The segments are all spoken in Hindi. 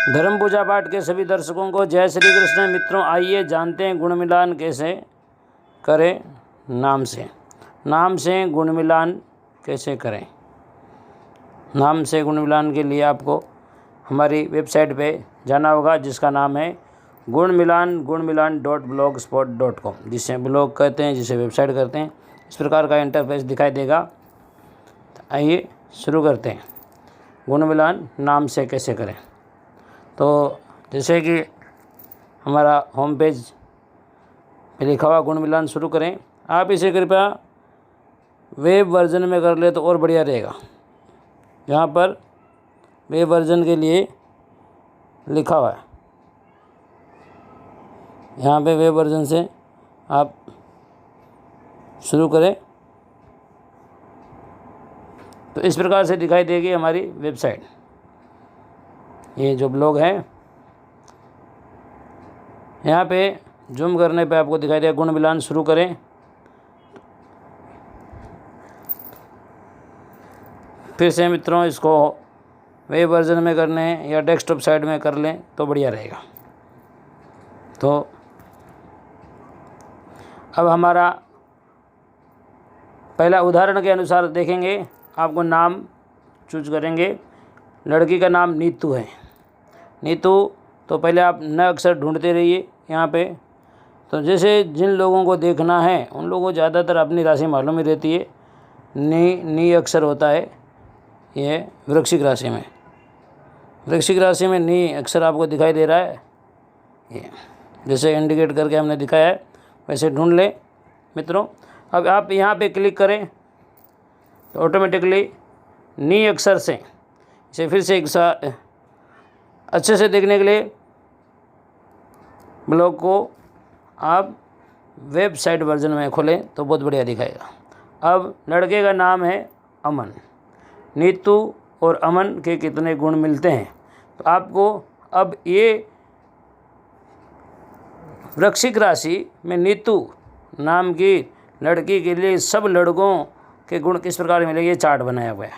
धर्म पूजा पाठ के सभी दर्शकों को जय श्री कृष्ण। मित्रों, आइए जानते हैं गुण मिलान कैसे करें। नाम से गुण मिलान कैसे करें। नाम से गुण मिलान के लिए आपको हमारी वेबसाइट पे जाना होगा, जिसका नाम है गुणमिलान.blogspot.com, जिसे ब्लॉग कहते हैं, जिसे वेबसाइट करते हैं। इस प्रकार का इंटरफेस दिखाई देगा। तो आइए शुरू करते हैं। गुण मिलान नाम से कैसे करें। तो जैसे कि हमारा होम पेज पे लिखा हुआ गुण मिलान शुरू करें। आप इसे कृपया वेब वर्जन में कर ले तो और बढ़िया रहेगा। यहाँ पर वेब वर्जन के लिए लिखा हुआ है, यहाँ पे वेब वर्जन से आप शुरू करें तो इस प्रकार से दिखाई देगी हमारी वेबसाइट। ये जो ब्लॉग है, यहाँ पे जूम करने पे आपको दिखाई देगा गुण मिलान शुरू करें। फिर से मित्रों, इसको वेब वर्जन में करने या डेस्कटॉप साइड में कर लें तो बढ़िया रहेगा। तो अब हमारा पहला उदाहरण के अनुसार देखेंगे। आपको नाम चूज करेंगे। लड़की का नाम नीतू है। नीतू, तो पहले आप न अक्षर ढूंढते रहिए यहाँ पे। तो जैसे जिन लोगों को देखना है उन लोगों को ज़्यादातर अपनी राशि मालूम ही रहती है। नी अक्षर होता है ये वृश्चिक राशि में। वृश्चिक राशि में नी अक्षर आपको दिखाई दे रहा है। ये जैसे इंडिकेट करके हमने दिखाया है वैसे ढूंढ लें मित्रों। अब आप यहाँ पे क्लिक करें तो ऑटोमेटिकली नी अक्षर से इसे फिर से अच्छे से देखने के लिए ब्लॉग को आप वेबसाइट वर्जन में खोलें तो बहुत बढ़िया दिखाएगा। अब लड़के का नाम है अमन। नीतू और अमन के कितने गुण मिलते हैं, तो आपको अब ये वृश्चिक राशि में नीतू नाम की लड़की के लिए सब लड़कों के गुण किस प्रकार मिलेंगे, ये चार्ट बनाया हुआ है।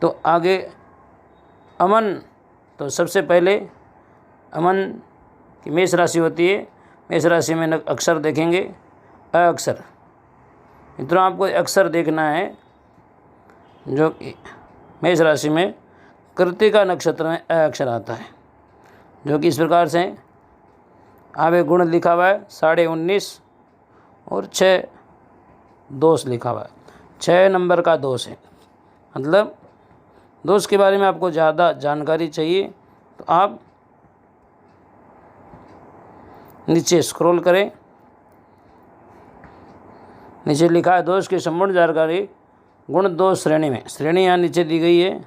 तो आगे अमन, तो सबसे पहले अमन की मेष राशि होती है। मेष राशि में अक्षर देखेंगे अ अक्षर। मित्रों, आपको अक्षर देखना है जो कि मेष राशि में कृत्तिका नक्षत्र में अ अक्षर आता है, जो कि इस प्रकार से आगे गुण लिखा हुआ है 19.5 और 6 दोष लिखा हुआ है। 6 नंबर का दोष है। मतलब दोष के बारे में आपको ज़्यादा जानकारी चाहिए तो आप नीचे स्क्रॉल करें। नीचे लिखा है दोष की संपूर्ण जानकारी गुण दोष श्रेणी में। श्रेणी यहाँ नीचे दी गई है,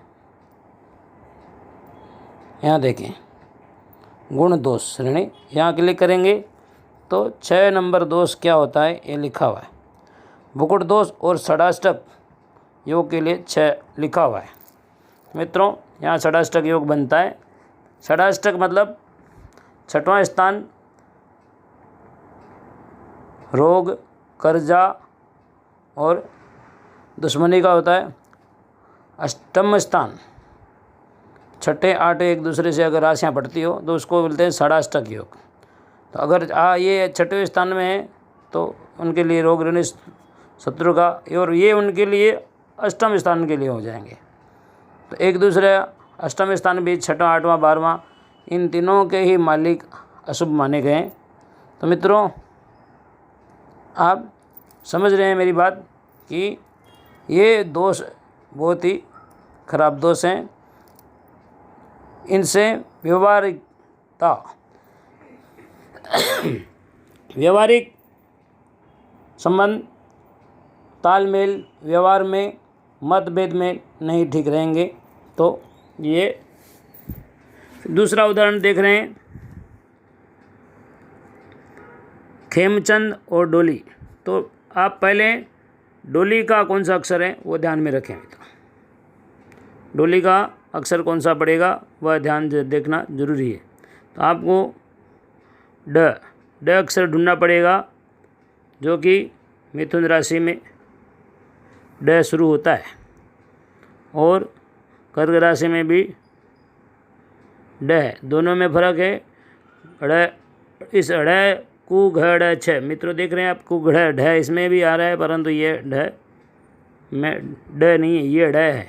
यहाँ देखें गुण दोष श्रेणी। यहाँ क्लिक करेंगे तो 6 नंबर दोष क्या होता है ये लिखा हुआ है। भुकुट दोष और षडाष्टक योग के लिए 6 लिखा हुआ है। मित्रों, यहाँ षडाष्टक योग बनता है। षडाष्टक मतलब 6वां स्थान रोग, कर्जा और दुश्मनी का होता है। 8वां स्थान 6, 8 एक दूसरे से अगर राशियाँ पड़ती हो तो उसको बोलते हैं षडाष्टक योग। तो अगर ये 6वें स्थान में है तो उनके लिए रोग, ऋण, शत्रु का, और ये उनके लिए 8वें स्थान के लिए हो जाएंगे। तो एक दूसरे 8वें स्थान भी 6वां, 8वां, 12वां इन तीनों के ही मालिक अशुभ माने गए। तो मित्रों, आप समझ रहे हैं मेरी बात कि ये दोष बहुत ही खराब दोष हैं। इनसे व्यवहारिक संबंध, तालमेल, व्यवहार में मतभेद में नहीं ठीक रहेंगे। तो ये दूसरा उदाहरण देख रहे हैं, खेमचंद और डोली। तो आप पहले डोली का कौन सा अक्षर है वो ध्यान में रखें। डोली का अक्षर कौन सा पड़ेगा वह ध्यान देखना जरूरी है। तो आपको ड अक्षर ढूंढना पड़ेगा, जो कि मिथुन राशि में ड शुरू होता है, और कर्क राशि में भी ड, दोनों में फर्क है। ड़, इस ड़ कु घड़ छ, मित्रों देख रहे हैं आप, कु घड़ ढ इसमें भी आ रहा है, परंतु ये ढ में ड नहीं है, ये ड है।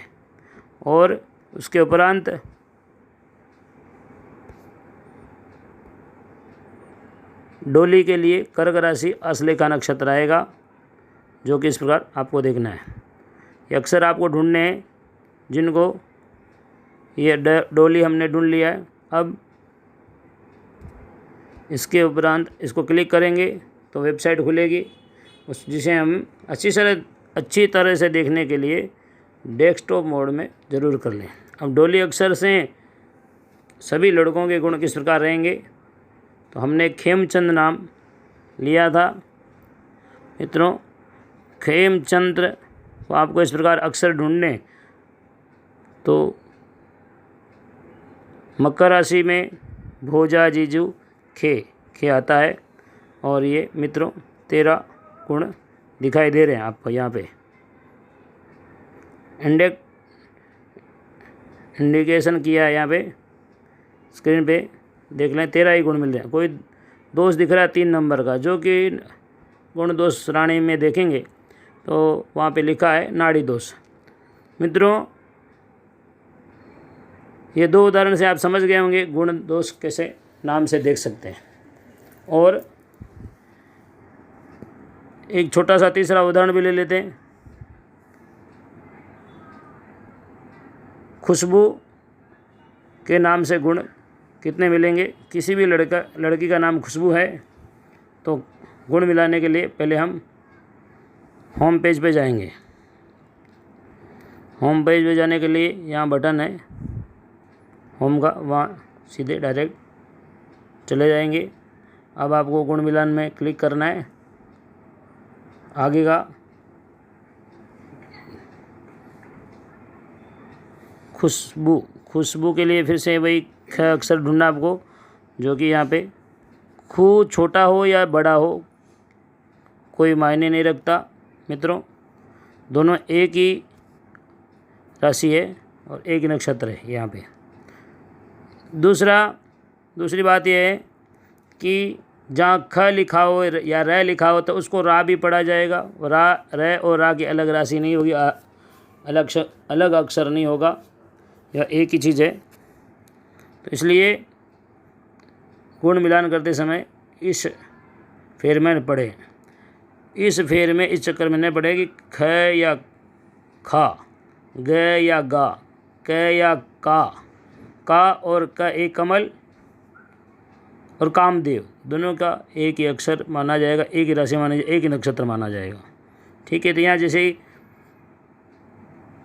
और उसके उपरांत डोली के लिए कर्क राशि अस्लेखा नक्षत्र आएगा, जो कि इस प्रकार आपको देखना है। ये अक्सर आपको ढूंढने हैं, जिनको ये डोली हमने ढूंढ लिया है। अब इसके उपरांत इसको क्लिक करेंगे तो वेबसाइट खुलेगी, जिसे हम अच्छी तरह से देखने के लिए डेस्कटॉप मोड में ज़रूर कर लें। अब डोली अक्षर से सभी लड़कों के गुण किस प्रकार रहेंगे, तो हमने खेमचंद नाम लिया था मित्रों। खेमचंद्र को आपको इस प्रकार अक्षर ढूंढने, तो मकर राशि में भोजा जीजू खे आता है, और ये मित्रों 13 गुण दिखाई दे रहे हैं आपको यहाँ पे। इंडिकेशन किया है यहाँ पे स्क्रीन पे, देख लें 13 ही गुण मिल रहे हैं। कोई दोष दिख रहा है 3 नंबर का, जो कि गुण दोष श्रेणी में देखेंगे तो वहाँ पे लिखा है नाड़ी दोष। मित्रों ये 2 उदाहरण से आप समझ गए होंगे गुण दोष कैसे नाम से देख सकते हैं। और एक छोटा सा तीसरा उदाहरण भी ले लेते हैं। खुशबू के नाम से गुण कितने मिलेंगे। किसी भी लड़की का नाम खुशबू है, तो गुण मिलाने के लिए पहले हम होम पेज पे जाएंगे। होम पेज पे जाने के लिए यहाँ बटन है होम का, वहाँ सीधे डायरेक्ट चले जाएंगे। अब आपको गुण मिलान में क्लिक करना है। आगे का खुशबू के लिए फिर से वही ख अक्षर ढूंढना आपको, जो कि यहाँ पे खू छोटा हो या बड़ा हो कोई मायने नहीं रखता मित्रों, दोनों एक ही राशि है और एक ही नक्षत्र है यहाँ पे। दूसरी बात यह है कि जहाँ ख लिखा हो या र लिखा हो तो उसको रा भी पढ़ा जाएगा। र और रा की अलग राशि नहीं होगी, अलग अक्षर नहीं होगा, यह एक ही चीज़ है। तो इसलिए गुण मिलान करते समय इस फेर में पढ़े, इस फेर में इस चक्कर में नहीं पढ़े कि ख या खा, ग या गा, क या का और का एक कमल और कामदेव, दोनों का एक ही अक्षर माना जाएगा, एक ही राशि माना जाएगा, एक ही नक्षत्र माना जाएगा। ठीक है, तो यहाँ जैसे ही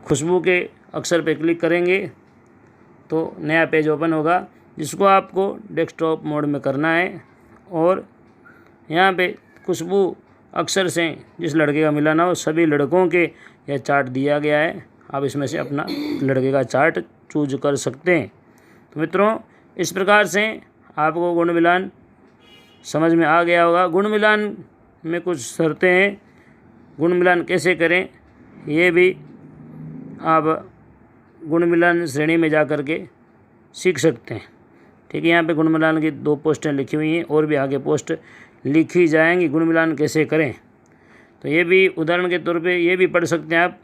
खुशबू के अक्षर पे क्लिक करेंगे तो नया पेज ओपन होगा, जिसको आपको डेस्कटॉप मोड में करना है। और यहाँ पे खुशबू अक्षर से जिस लड़के का मिलाना हो, सभी लड़कों के यह चार्ट दिया गया है। आप इसमें से अपना लड़के का चार्ट चूज कर सकते हैं। तो मित्रों इस प्रकार से आपको गुण मिलान समझ में आ गया होगा। गुण मिलान में कुछ शर्तें हैं, गुण मिलान कैसे करें ये भी आप गुण मिलान श्रेणी में जा कर के सीख सकते हैं। ठीक है, यहाँ पे गुण मिलान की 2 पोस्टें लिखी हुई हैं, और भी आगे पोस्ट लिखी जाएंगी गुण मिलान कैसे करें। तो ये भी उदाहरण के तौर पे ये भी पढ़ सकते हैं आप।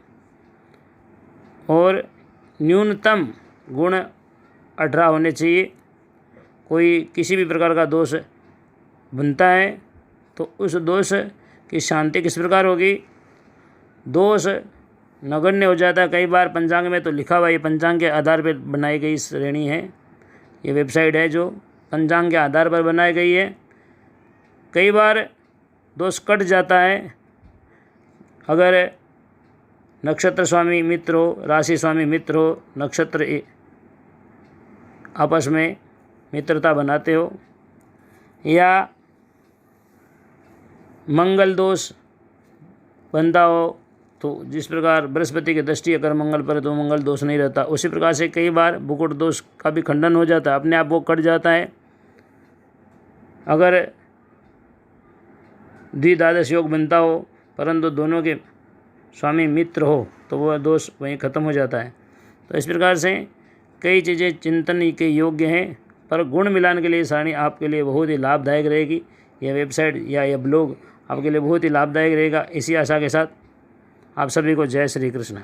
और न्यूनतम गुण 18 होने चाहिए। कोई किसी भी प्रकार का दोष बनता है तो उस दोष की शांति किस प्रकार होगी। दोष नगण्य हो जाता है कई बार, पंचांग में तो लिखा हुआ, ये पंचांग के आधार पर बनाई गई श्रेणी है, ये वेबसाइट है जो पंचांग के आधार पर बनाई गई है। कई बार दोष कट जाता है अगर नक्षत्र स्वामी मित्र हो, राशि स्वामी मित्र हो, नक्षत्र आपस में मित्रता बनाते हो, या मंगल दोष बनता हो। तो जिस प्रकार बृहस्पति की दृष्टि अगर मंगल पर तो मंगल दोष नहीं रहता, उसी प्रकार से कई बार बुकुट दोष का भी खंडन हो जाता है, अपने आप वो कट जाता है। अगर द्विद्वादश योग बनता हो परंतु दोनों के स्वामी मित्र हो तो वह दोष वहीं ख़त्म हो जाता है। तो इस प्रकार से कई चीज़ें चिंतन के योग्य हैं, पर गुण मिलान के लिए सारणी आपके लिए बहुत ही लाभदायक रहेगी। यह वेबसाइट या यह ब्लॉग आपके लिए बहुत ही लाभदायक रहेगा। इसी आशा के साथ आप सभी को जय श्री कृष्ण।